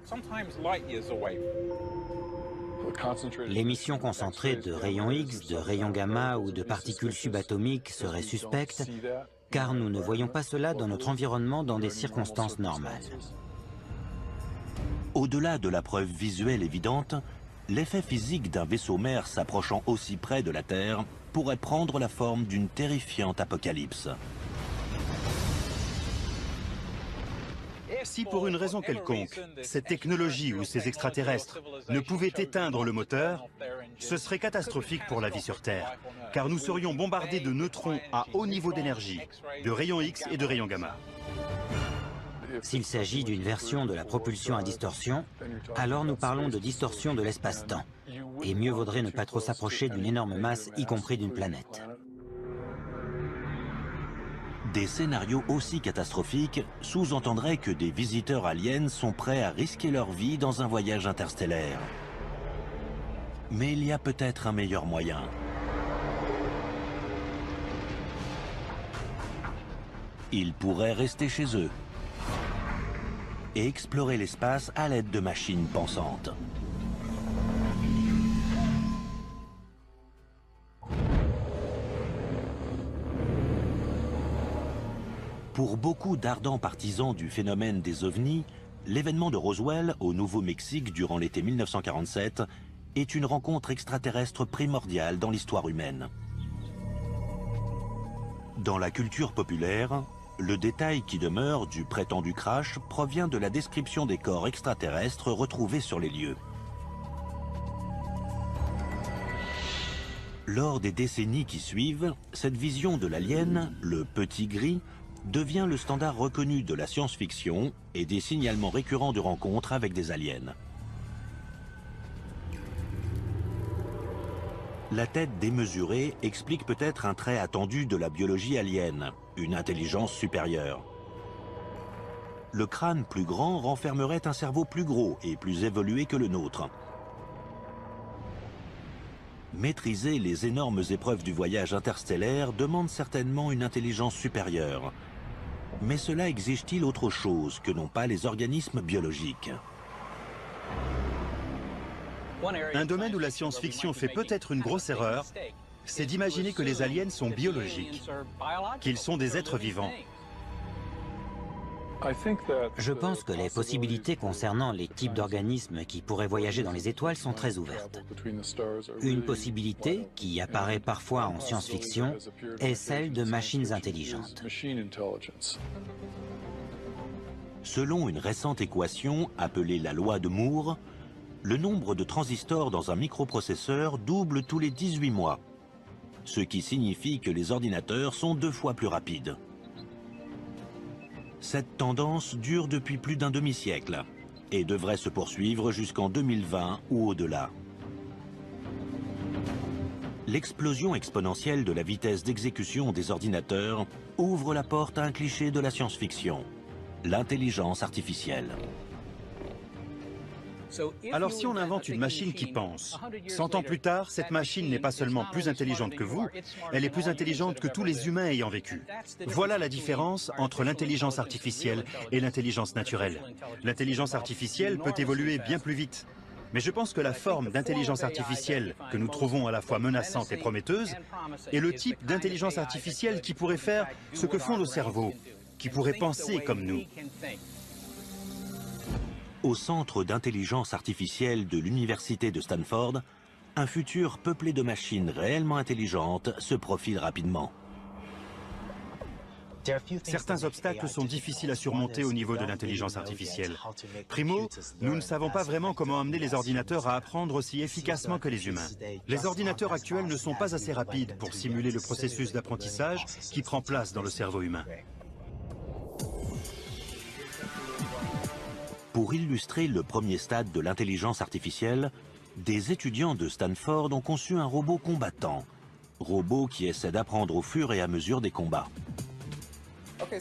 L'émission concentrée de rayons X, de rayons gamma ou de particules subatomiques serait suspecte, car nous ne voyons pas cela dans notre environnement dans des circonstances normales. Au-delà de la preuve visuelle évidente, l'effet physique d'un vaisseau mère s'approchant aussi près de la Terre pourrait prendre la forme d'une terrifiante apocalypse. Si pour une raison quelconque, cette technologie ou ces extraterrestres ne pouvaient éteindre le moteur, ce serait catastrophique pour la vie sur Terre, car nous serions bombardés de neutrons à haut niveau d'énergie, de rayons X et de rayons gamma. S'il s'agit d'une version de la propulsion à distorsion, alors nous parlons de distorsion de l'espace-temps. Et mieux vaudrait ne pas trop s'approcher d'une énorme masse, y compris d'une planète. Des scénarios aussi catastrophiques sous-entendraient que des visiteurs aliens sont prêts à risquer leur vie dans un voyage interstellaire. Mais il y a peut-être un meilleur moyen. Ils pourraient rester chez eux et explorer l'espace à l'aide de machines pensantes. Pour beaucoup d'ardents partisans du phénomène des ovnis, l'événement de Roswell au Nouveau-Mexique durant l'été 1947 est une rencontre extraterrestre primordiale dans l'histoire humaine. Dans la culture populaire, le détail qui demeure du prétendu crash provient de la description des corps extraterrestres retrouvés sur les lieux. Lors des décennies qui suivent, cette vision de l'alien, le petit gris, devient le standard reconnu de la science-fiction et des signalements récurrents de rencontres avec des aliens. La tête démesurée explique peut-être un trait attendu de la biologie alienne, une intelligence supérieure. Le crâne plus grand renfermerait un cerveau plus gros et plus évolué que le nôtre. Maîtriser les énormes épreuves du voyage interstellaire demande certainement une intelligence supérieure. Mais cela exige-t-il autre chose que n'ont pas les organismes biologiques? Un domaine où la science-fiction fait peut-être une grosse erreur, c'est d'imaginer que les aliens sont biologiques, qu'ils sont des êtres vivants. Je pense que les possibilités concernant les types d'organismes qui pourraient voyager dans les étoiles sont très ouvertes. Une possibilité, qui apparaît parfois en science-fiction, est celle de machines intelligentes. Selon une récente équation appelée la loi de Moore, le nombre de transistors dans un microprocesseur double tous les 18 mois, ce qui signifie que les ordinateurs sont 2 fois plus rapides. Cette tendance dure depuis plus d'un demi-siècle et devrait se poursuivre jusqu'en 2020 ou au-delà. L'explosion exponentielle de la vitesse d'exécution des ordinateurs ouvre la porte à un cliché de la science-fiction, l'intelligence artificielle. Alors si on invente une machine qui pense, 100 ans plus tard, cette machine n'est pas seulement plus intelligente que vous, elle est plus intelligente que tous les humains ayant vécu. Voilà la différence entre l'intelligence artificielle et l'intelligence naturelle. L'intelligence artificielle peut évoluer bien plus vite. Mais je pense que la forme d'intelligence artificielle que nous trouvons à la fois menaçante et prometteuse est le type d'intelligence artificielle qui pourrait faire ce que font nos cerveaux, qui pourrait penser comme nous. Au centre d'intelligence artificielle de l'université de Stanford, un futur peuplé de machines réellement intelligentes se profile rapidement. Certains obstacles sont difficiles à surmonter au niveau de l'intelligence artificielle. Primo, nous ne savons pas vraiment comment amener les ordinateurs à apprendre aussi efficacement que les humains. Les ordinateurs actuels ne sont pas assez rapides pour simuler le processus d'apprentissage qui prend place dans le cerveau humain. Pour illustrer le premier stade de l'intelligence artificielle, des étudiants de Stanford ont conçu un robot combattant. Robot qui essaie d'apprendre au fur et à mesure des combats.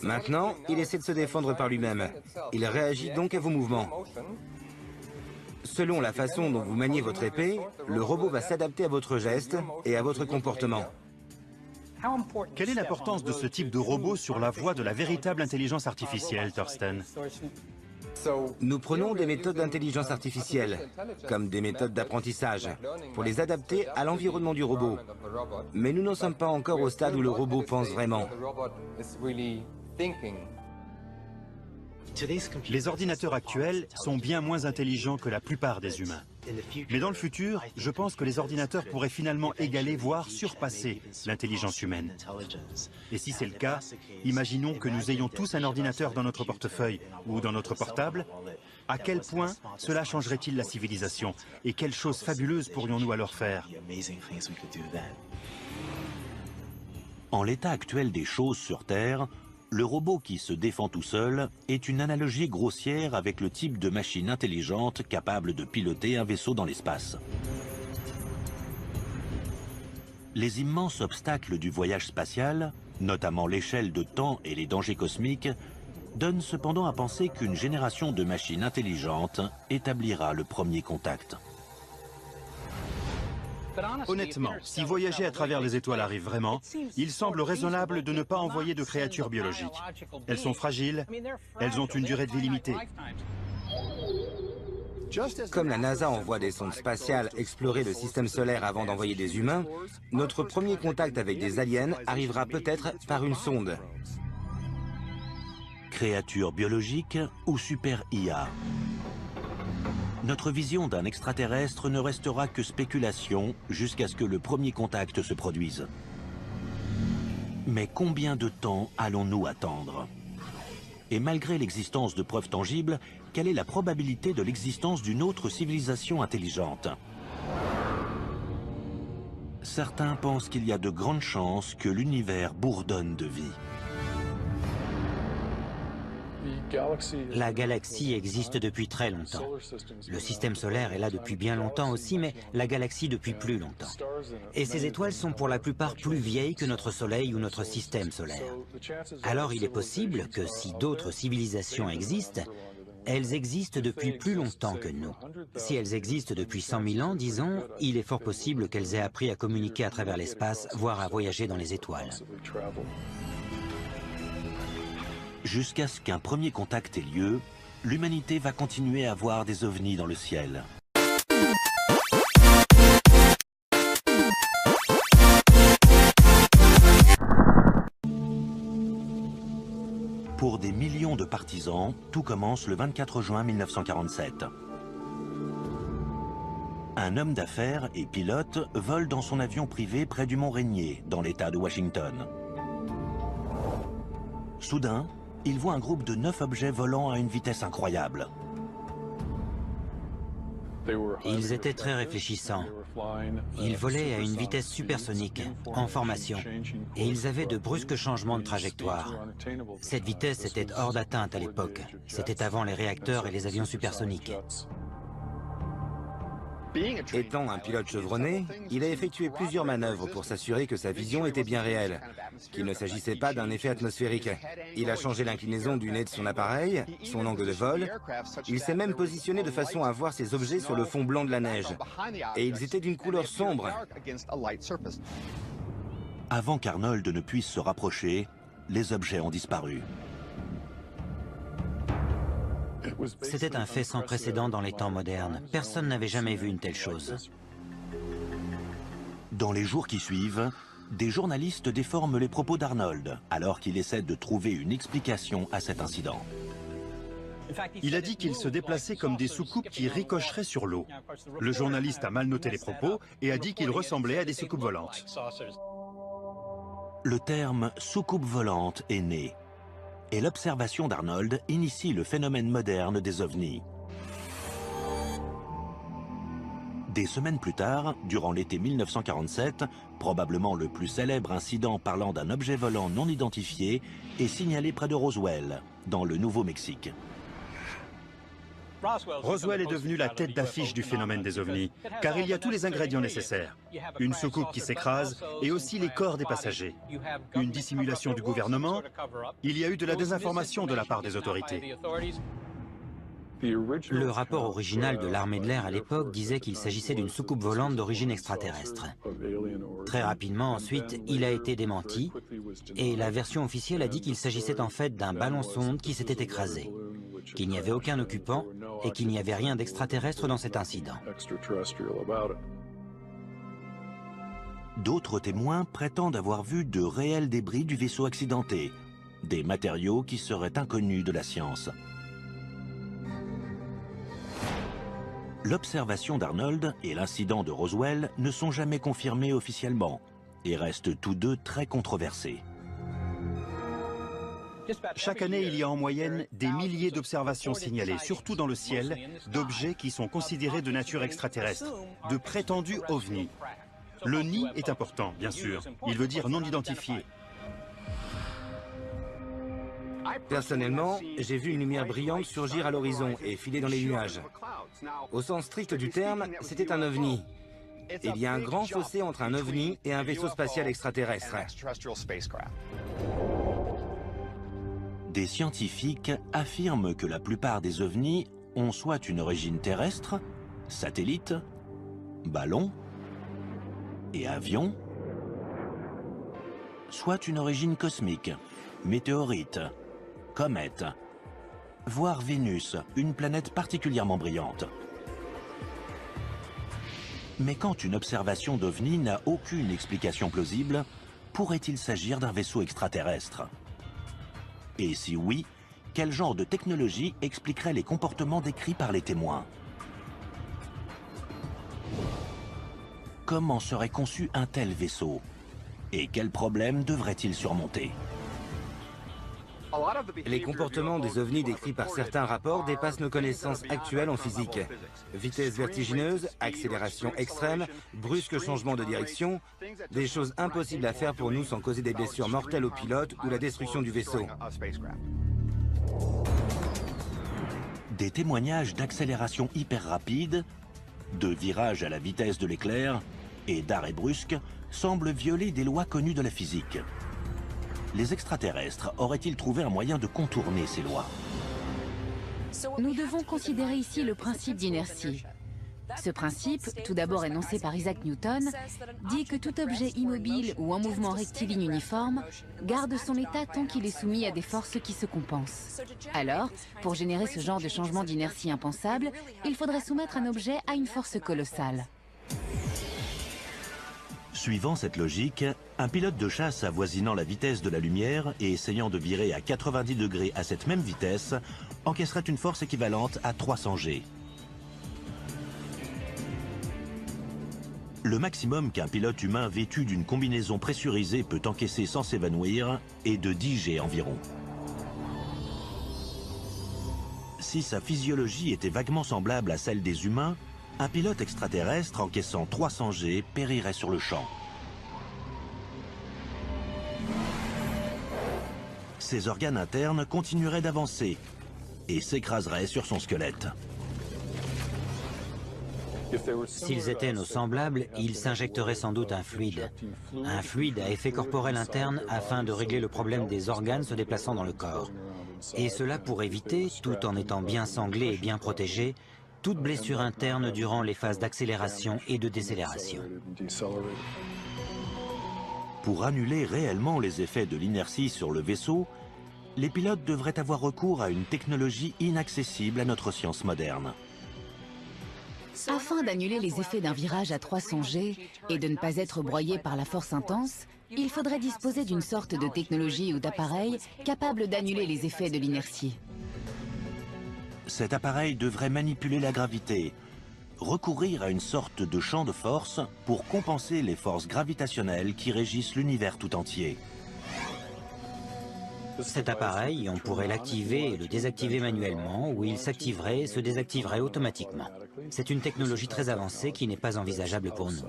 Maintenant, il essaie de se défendre par lui-même. Il réagit donc à vos mouvements. Selon la façon dont vous maniez votre épée, le robot va s'adapter à votre geste et à votre comportement. Quelle est l'importance de ce type de robot sur la voie de la véritable intelligence artificielle, Thorsten? Nous prenons des méthodes d'intelligence artificielle, comme des méthodes d'apprentissage, pour les adapter à l'environnement du robot. Mais nous n'en sommes pas encore au stade où le robot pense vraiment. Les ordinateurs actuels sont bien moins intelligents que la plupart des humains. Mais dans le futur, je pense que les ordinateurs pourraient finalement égaler, voire surpasser l'intelligence humaine. Et si c'est le cas, imaginons que nous ayons tous un ordinateur dans notre portefeuille ou dans notre portable. À quel point cela changerait-il la civilisation? Et quelles choses fabuleuses pourrions-nous alors faire? En l'état actuel des choses sur Terre, le robot qui se défend tout seul est une analogie grossière avec le type de machine intelligente capable de piloter un vaisseau dans l'espace. Les immenses obstacles du voyage spatial, notamment l'échelle de temps et les dangers cosmiques, donnent cependant à penser qu'une génération de machines intelligentes établira le premier contact. Honnêtement, si voyager à travers les étoiles arrive vraiment, il semble raisonnable de ne pas envoyer de créatures biologiques. Elles sont fragiles, elles ont une durée de vie limitée. Comme la NASA envoie des sondes spatiales explorer le système solaire avant d'envoyer des humains, notre premier contact avec des aliens arrivera peut-être par une sonde. Créatures biologiques ou super IA? Notre vision d'un extraterrestre ne restera que spéculation jusqu'à ce que le premier contact se produise. Mais combien de temps allons-nous attendre? Et malgré l'existence de preuves tangibles, quelle est la probabilité de l'existence d'une autre civilisation intelligente? Certains pensent qu'il y a de grandes chances que l'univers bourdonne de vie. La galaxie existe depuis très longtemps. Le système solaire est là depuis bien longtemps aussi, mais la galaxie depuis plus longtemps. Et ces étoiles sont pour la plupart plus vieilles que notre Soleil ou notre système solaire. Alors il est possible que si d'autres civilisations existent, elles existent depuis plus longtemps que nous. Si elles existent depuis 100 000 ans, disons, il est fort possible qu'elles aient appris à communiquer à travers l'espace, voire à voyager dans les étoiles. Jusqu'à ce qu'un premier contact ait lieu, l'humanité va continuer à voir des ovnis dans le ciel. Pour des millions de partisans, tout commence le 24 juin 1947. Un homme d'affaires et pilote vole dans son avion privé près du mont Rainier, dans l'État de Washington. Soudain, il voit un groupe de 9 objets volant à une vitesse incroyable. Ils étaient très réfléchissants. Ils volaient à une vitesse supersonique, en formation, et ils avaient de brusques changements de trajectoire. Cette vitesse était hors d'atteinte à l'époque. C'était avant les réacteurs et les avions supersoniques. Étant un pilote chevronné, il a effectué plusieurs manœuvres pour s'assurer que sa vision était bien réelle, qu'il ne s'agissait pas d'un effet atmosphérique. Il a changé l'inclinaison du nez de son appareil, son angle de vol. Il s'est même positionné de façon à voir ces objets sur le fond blanc de la neige. Et ils étaient d'une couleur sombre. Avant qu'Arnold ne puisse se rapprocher, les objets ont disparu. C'était un fait sans précédent dans les temps modernes. Personne n'avait jamais vu une telle chose. Dans les jours qui suivent, des journalistes déforment les propos d'Arnold, alors qu'il essaie de trouver une explication à cet incident. Il a dit qu'il se déplaçait comme des soucoupes qui ricocheraient sur l'eau. Le journaliste a mal noté les propos et a dit qu'il ressemblait à des soucoupes volantes. Le terme « soucoupe volante » est né. Et l'observation d'Arnold initie le phénomène moderne des ovnis. Des semaines plus tard, durant l'été 1947, probablement le plus célèbre incident parlant d'un objet volant non identifié est signalé près de Roswell, dans le Nouveau-Mexique. Roswell est devenu la tête d'affiche du phénomène des ovnis, car il y a tous les ingrédients nécessaires. Une soucoupe qui s'écrase et aussi les corps des passagers. Une dissimulation du gouvernement, il y a eu de la désinformation de la part des autorités. Le rapport original de l'armée de l'air à l'époque disait qu'il s'agissait d'une soucoupe volante d'origine extraterrestre. Très rapidement ensuite, il a été démenti, et la version officielle a dit qu'il s'agissait en fait d'un ballon-sonde qui s'était écrasé, qu'il n'y avait aucun occupant et qu'il n'y avait rien d'extraterrestre dans cet incident. D'autres témoins prétendent avoir vu de réels débris du vaisseau accidenté, des matériaux qui seraient inconnus de la science. L'observation d'Arnold et l'incident de Roswell ne sont jamais confirmés officiellement et restent tous deux très controversés. Chaque année, il y a en moyenne des milliers d'observations signalées, surtout dans le ciel, d'objets qui sont considérés de nature extraterrestre, de prétendus ovnis. Le NI est important, bien sûr. Il veut dire non identifié. Personnellement, j'ai vu une lumière brillante surgir à l'horizon et filer dans les nuages. Au sens strict du terme, c'était un ovni. Il y a un grand fossé entre un ovni et un vaisseau spatial extraterrestre. Des scientifiques affirment que la plupart des ovnis ont soit une origine terrestre, satellite, ballon et avion, soit une origine cosmique, météorite, comète, voire Vénus, une planète particulièrement brillante. Mais quand une observation d'OVNI n'a aucune explication plausible, pourrait-il s'agir d'un vaisseau extraterrestre? Et si oui, quel genre de technologie expliquerait les comportements décrits par les témoins? Comment serait conçu un tel vaisseau? Et quels problèmes devrait-il surmonter? Les comportements des ovnis décrits par certains rapports dépassent nos connaissances actuelles en physique. Vitesse vertigineuse, accélération extrême, brusque changement de direction, des choses impossibles à faire pour nous sans causer des blessures mortelles aux pilotes ou la destruction du vaisseau. Des témoignages d'accélération hyper rapide, de virage à la vitesse de l'éclair et d'arrêt brusque semblent violer des lois connues de la physique. Les extraterrestres auraient-ils trouvé un moyen de contourner ces lois? Nous devons considérer ici le principe d'inertie. Ce principe, tout d'abord énoncé par Isaac Newton, dit que tout objet immobile ou en mouvement rectiligne uniforme garde son état tant qu'il est soumis à des forces qui se compensent. Alors, pour générer ce genre de changement d'inertie impensable, il faudrait soumettre un objet à une force colossale. Suivant cette logique, un pilote de chasse avoisinant la vitesse de la lumière et essayant de virer à 90 degrés à cette même vitesse encaisserait une force équivalente à 300 G. Le maximum qu'un pilote humain vêtu d'une combinaison pressurisée peut encaisser sans s'évanouir est de 10 G environ. Si sa physiologie était vaguement semblable à celle des humains, un pilote extraterrestre encaissant 300 G périrait sur le champ. Ses organes internes continueraient d'avancer et s'écraseraient sur son squelette. S'ils étaient nos semblables, ils s'injecteraient sans doute un fluide à effet corporel interne afin de régler le problème des organes se déplaçant dans le corps. Et cela pour éviter, tout en étant bien sanglés et bien protégés, toute blessure interne durant les phases d'accélération et de décélération. Pour annuler réellement les effets de l'inertie sur le vaisseau, les pilotes devraient avoir recours à une technologie inaccessible à notre science moderne. Afin d'annuler les effets d'un virage à 300 G et de ne pas être broyé par la force intense, il faudrait disposer d'une sorte de technologie ou d'appareil capable d'annuler les effets de l'inertie. Cet appareil devrait manipuler la gravité, recourir à une sorte de champ de force pour compenser les forces gravitationnelles qui régissent l'univers tout entier. Cet appareil, on pourrait l'activer et le désactiver manuellement, ou il s'activerait et se désactiverait automatiquement. C'est une technologie très avancée qui n'est pas envisageable pour nous.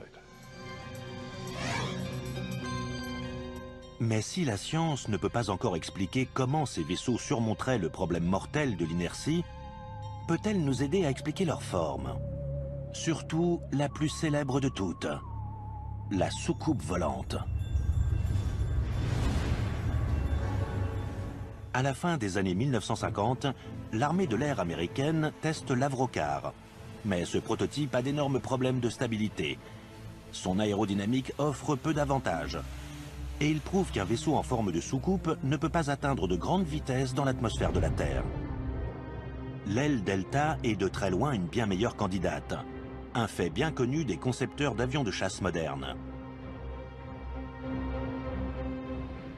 Mais si la science ne peut pas encore expliquer comment ces vaisseaux surmonteraient le problème mortel de l'inertie, peut-elle nous aider à expliquer leur forme? Surtout la plus célèbre de toutes, la soucoupe volante. À la fin des années 1950, l'armée de l'air américaine teste l'Avrocar. Mais ce prototype a d'énormes problèmes de stabilité. Son aérodynamique offre peu d'avantages. Et il prouve qu'un vaisseau en forme de soucoupe ne peut pas atteindre de grandes vitesses dans l'atmosphère de la Terre. L'aile Delta est de très loin une bien meilleure candidate. Un fait bien connu des concepteurs d'avions de chasse modernes.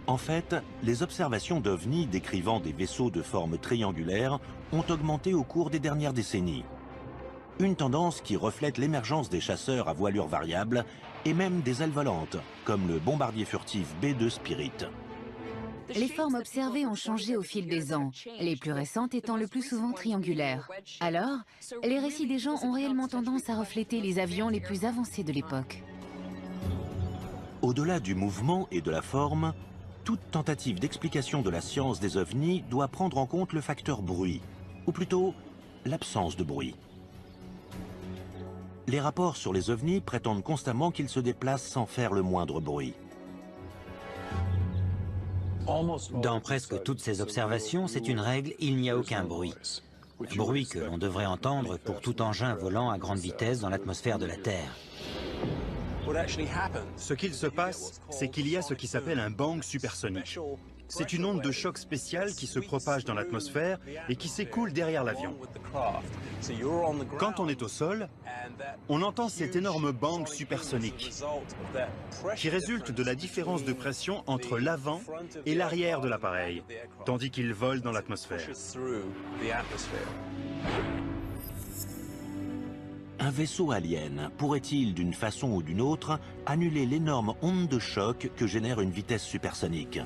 En fait, les observations d'OVNI décrivant des vaisseaux de forme triangulaire ont augmenté au cours des dernières décennies. Une tendance qui reflète l'émergence des chasseurs à voilure variable et même des ailes volantes, comme le bombardier furtif B-2 Spirit. Les formes observées ont changé au fil des ans, les plus récentes étant le plus souvent triangulaires. Alors, les récits des gens ont réellement tendance à refléter les avions les plus avancés de l'époque. Au-delà du mouvement et de la forme, toute tentative d'explication de la science des ovnis doit prendre en compte le facteur bruit, ou plutôt l'absence de bruit. Les rapports sur les ovnis prétendent constamment qu'ils se déplacent sans faire le moindre bruit. Dans presque toutes ces observations, c'est une règle, il n'y a aucun bruit. Bruit que l'on devrait entendre pour tout engin volant à grande vitesse dans l'atmosphère de la Terre. Ce qu'il se passe, c'est qu'il y a ce qui s'appelle un bang supersonique. C'est une onde de choc spéciale qui se propage dans l'atmosphère et qui s'écoule derrière l'avion. Quand on est au sol, on entend cet énorme bang supersonique qui résulte de la différence de pression entre l'avant et l'arrière de l'appareil, tandis qu'il vole dans l'atmosphère. Un vaisseau alien pourrait-il, d'une façon ou d'une autre, annuler l'énorme onde de choc que génère une vitesse supersonique?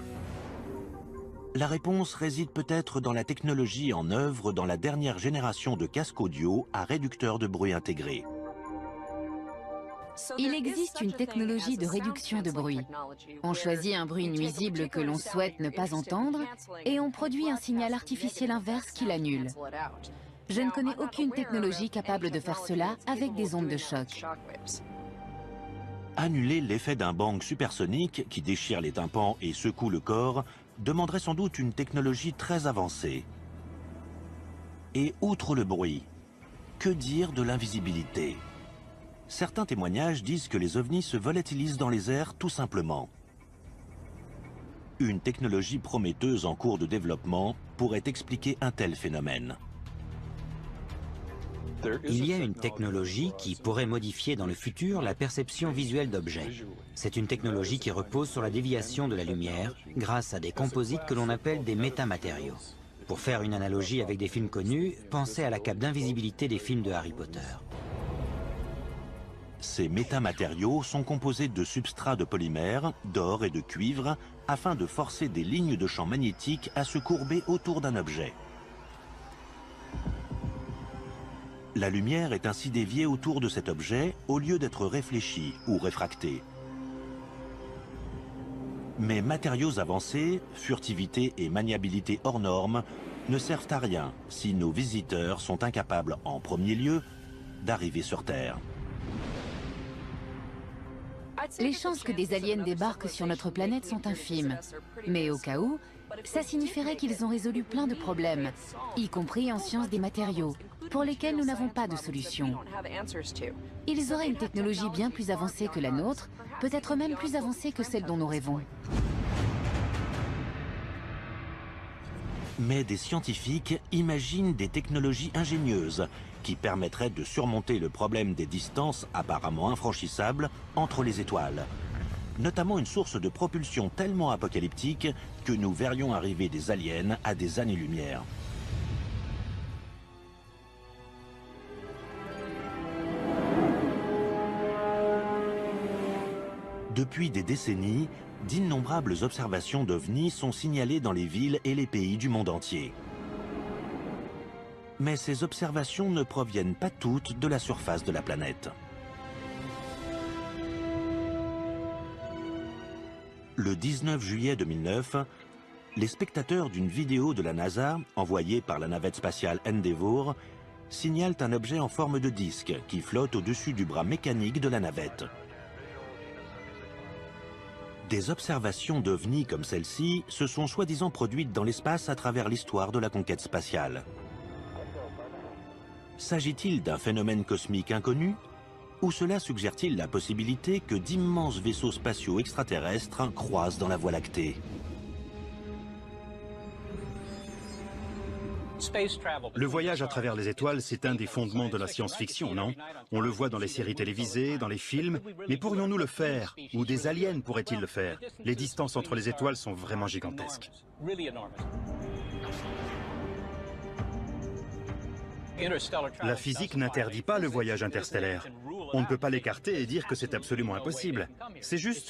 La réponse réside peut-être dans la technologie en œuvre dans la dernière génération de casques audio à réducteur de bruit intégré. Il existe une technologie de réduction de bruit. On choisit un bruit nuisible que l'on souhaite ne pas entendre et on produit un signal artificiel inverse qui l'annule. Je ne connais aucune technologie capable de faire cela avec des ondes de choc. Annuler l'effet d'un bang supersonique qui déchire les tympans et secoue le corps demanderait sans doute une technologie très avancée. Et outre le bruit, que dire de l'invisibilité? Certains témoignages disent que les ovnis se volatilisent dans les airs tout simplement. Une technologie prometteuse en cours de développement pourrait expliquer un tel phénomène. Il y a une technologie qui pourrait modifier dans le futur la perception visuelle d'objets. C'est une technologie qui repose sur la déviation de la lumière grâce à des composites que l'on appelle des métamatériaux. Pour faire une analogie avec des films connus, pensez à la cape d'invisibilité des films de Harry Potter. Ces métamatériaux sont composés de substrats de polymère, d'or et de cuivre afin de forcer des lignes de champ magnétique à se courber autour d'un objet. La lumière est ainsi déviée autour de cet objet au lieu d'être réfléchie ou réfractée. Mais matériaux avancés, furtivité et maniabilité hors normes ne servent à rien si nos visiteurs sont incapables, en premier lieu, d'arriver sur Terre. Les chances que des aliens débarquent sur notre planète sont infimes. Mais au cas où, ça signifierait qu'ils ont résolu plein de problèmes, y compris en sciences des matériaux, pour lesquels nous n'avons pas de solution. Ils auraient une technologie bien plus avancée que la nôtre, peut-être même plus avancée que celle dont nous rêvons. Mais des scientifiques imaginent des technologies ingénieuses qui permettraient de surmonter le problème des distances apparemment infranchissables entre les étoiles. Notamment une source de propulsion tellement apocalyptique que nous verrions arriver des aliens à des années-lumière. Depuis des décennies, d'innombrables observations d'OVNI sont signalées dans les villes et les pays du monde entier. Mais ces observations ne proviennent pas toutes de la surface de la planète. Le 19 juillet 2009, les spectateurs d'une vidéo de la NASA, envoyée par la navette spatiale Endeavour, signalent un objet en forme de disque qui flotte au-dessus du bras mécanique de la navette. Des observations d'OVNI comme celle-ci se sont soi-disant produites dans l'espace à travers l'histoire de la conquête spatiale. S'agit-il d'un phénomène cosmique inconnu? Ou cela suggère-t-il la possibilité que d'immenses vaisseaux spatiaux extraterrestres croisent dans la Voie lactée? Le voyage à travers les étoiles, c'est un des fondements de la science-fiction, non? On le voit dans les séries télévisées, dans les films, mais pourrions-nous le faire? Ou des aliens pourraient-ils le faire? Les distances entre les étoiles sont vraiment gigantesques. La physique n'interdit pas le voyage interstellaire. On ne peut pas l'écarter et dire que c'est absolument impossible. C'est juste